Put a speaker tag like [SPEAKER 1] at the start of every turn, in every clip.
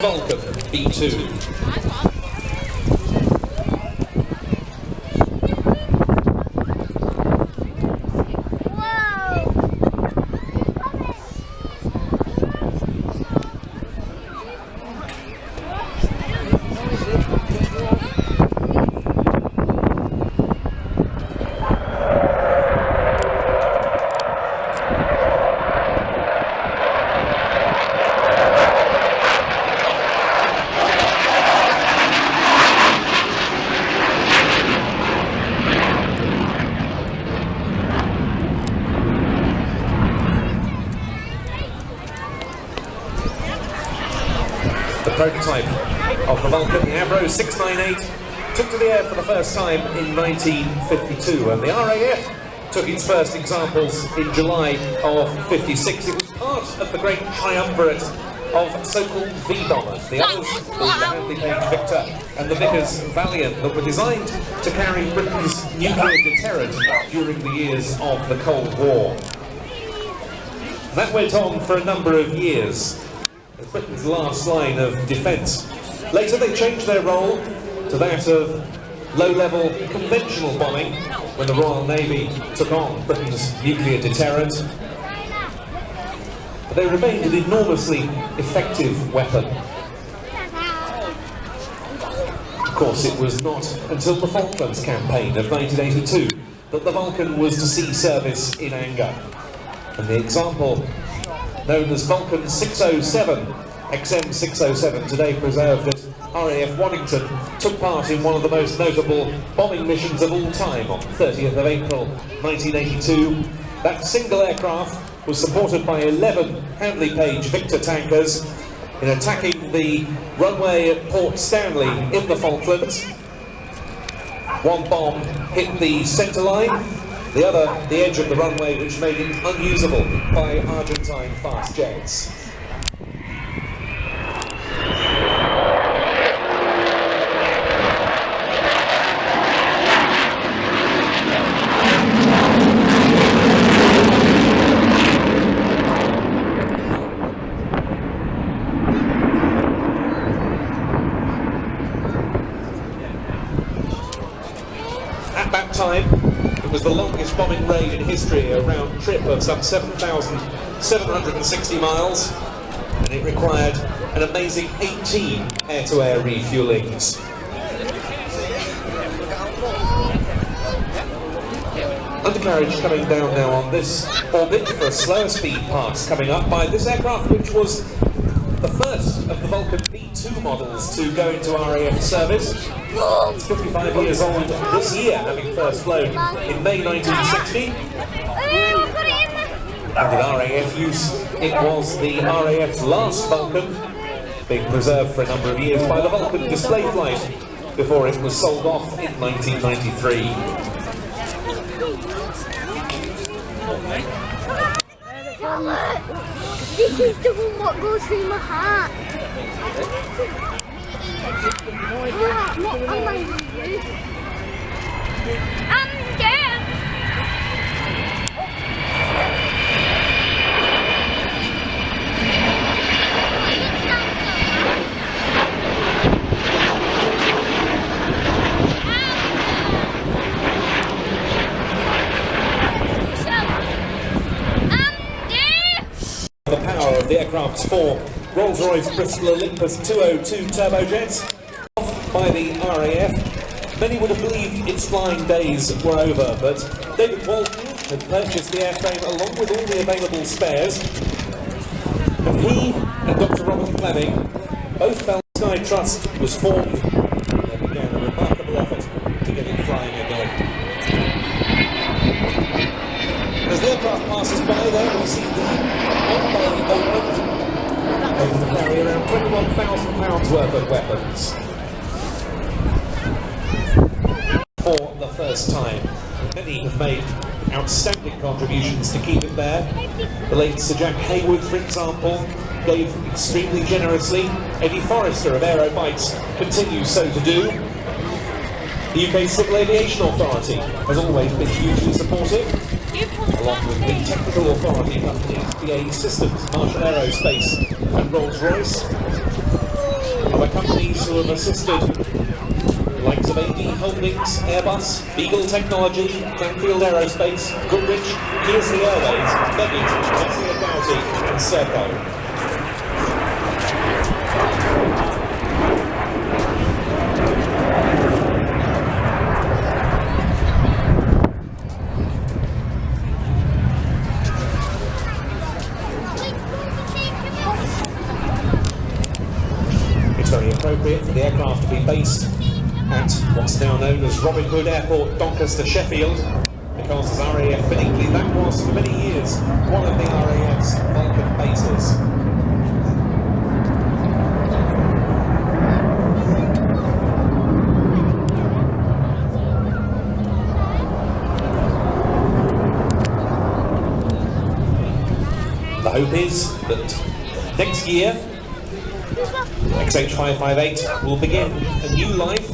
[SPEAKER 1] Vulcan B2. The prototype of the Vulcan, the Avro 658, took to the air for the first time in 1952, and the R.A.F. took its first examples in July of '56. It was part of the great triumvirate of so-called V-bombers, the others being the Handley Page Victor and the Vickers Valiant, that were designed to carry Britain's nuclear deterrent during the years of the Cold War. That went on for a number of years, as Britain's last line of defence. Later they changed their role to that of low-level conventional bombing when the Royal Navy took on Britain's nuclear deterrent. But they remained an enormously effective weapon. Of course, it was not until the Falklands campaign of 1982 that the Vulcan was to see service in anger. And the example known as Vulcan 607, XM607, today preserved at RAF Waddington, took part in one of the most notable bombing missions of all time on 30th of April 1982. That single aircraft was supported by 11 Handley Page Victor tankers in attacking the runway at Port Stanley in the Falklands. One bomb hit the centre line, the other the edge of the runway, which made it unusable by Argentine fast jets. At that time, it was the longest bombing raid in history, a round trip of some 7,760 miles, and it required an amazing 18 air-to-air refuelings. Undercarriage coming down now on this orbit for a slower speed pass coming up by this aircraft, which was the first of the Vulcan B2 models to go into RAF service. It's 55 years old this year, having first flown in May 1960. And in RAF use, it was the RAF's last Vulcan, being preserved for a number of years by the Vulcan display flight before it was sold off in 1993.
[SPEAKER 2] This is the one that goes through my heart. What am I doing? I'm dead.
[SPEAKER 1] The power of the aircraft's four Rolls-Royce Bristol Olympus 202 turbojets by the RAF. Many would have believed its flying days were over, but David Walton had purchased the airframe along with all the available spares. And he and Dr. Robert Fleming both felt Sky Trust was formed, and they began a remarkable effort to get it flying again. As the aircraft passes by there, we see the on-bay opened, able to carry around £21,000 worth of weapons. For the first time, many have made outstanding contributions to keep it there. The late Sir Jack Hayward, for example, gave extremely generously. Eddie Forrester of Aero Bites continues so to do. The UK Civil Aviation Authority has always been hugely supportive, along with the technical authority companies BAE Systems, Marshall Aerospace and Rolls-Royce. companies who have assisted, the likes of AD Holdings, Airbus, Beagle Technology, Canfield Aerospace, Goodrich, Kearsley Airways, Beggett, Garcia Doughty and Serco. It's very appropriate for the aircraft to be based at what's now known as Robin Hood Airport, Doncaster, Sheffield, because as RAF Finningley, that was for many years one of the RAF's Vulcan bases. The hope is that next year XH558 will begin a new life,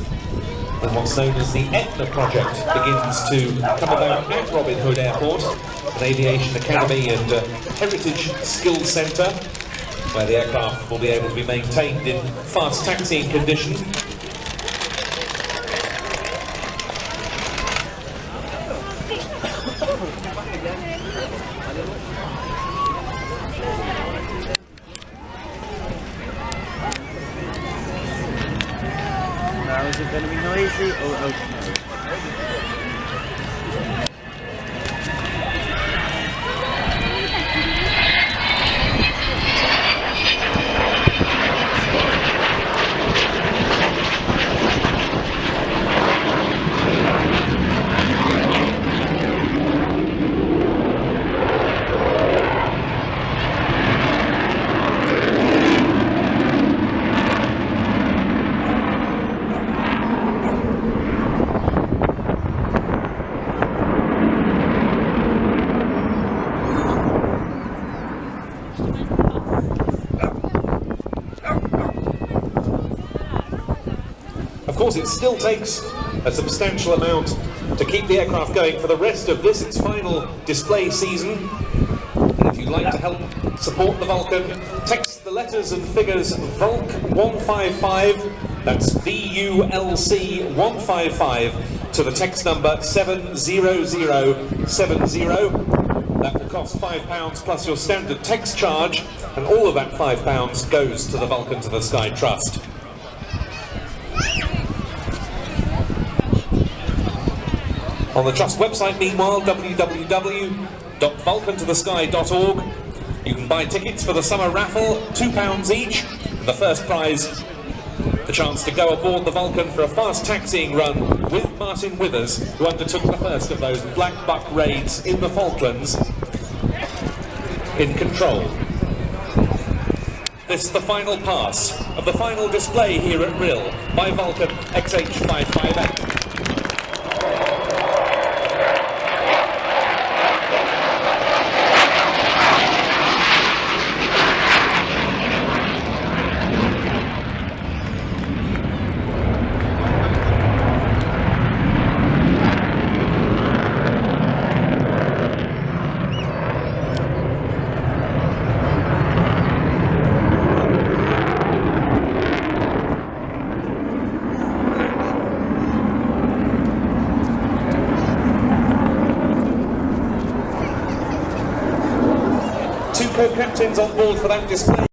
[SPEAKER 1] and what's known as the Etna project begins to come about at Robin Hood Airport, an aviation academy and heritage skills centre, where the aircraft will be able to be maintained in fast taxiing condition.
[SPEAKER 3] Now, is it going to be noisy or open?
[SPEAKER 1] Of course, it still takes a substantial amount to keep the aircraft going for the rest of this, its final display season. And if you'd like to help support the Vulcan, text the letters and figures VULC 155, that's VULC 155, to the text number 70070. That will cost £5 plus your standard text charge, and all of that £5 goes to the Vulcan to the Sky Trust. On the Trust website, meanwhile, www.vulcantothesky.org, you can buy tickets for the summer raffle, £2 each. The first prize, the chance to go aboard the Vulcan for a fast taxiing run with Martin Withers, who undertook the first of those Black Buck raids in the Falklands, in control. This is the final pass of the final display here at Rhyl by Vulcan XH558. Co-captains on board for that display.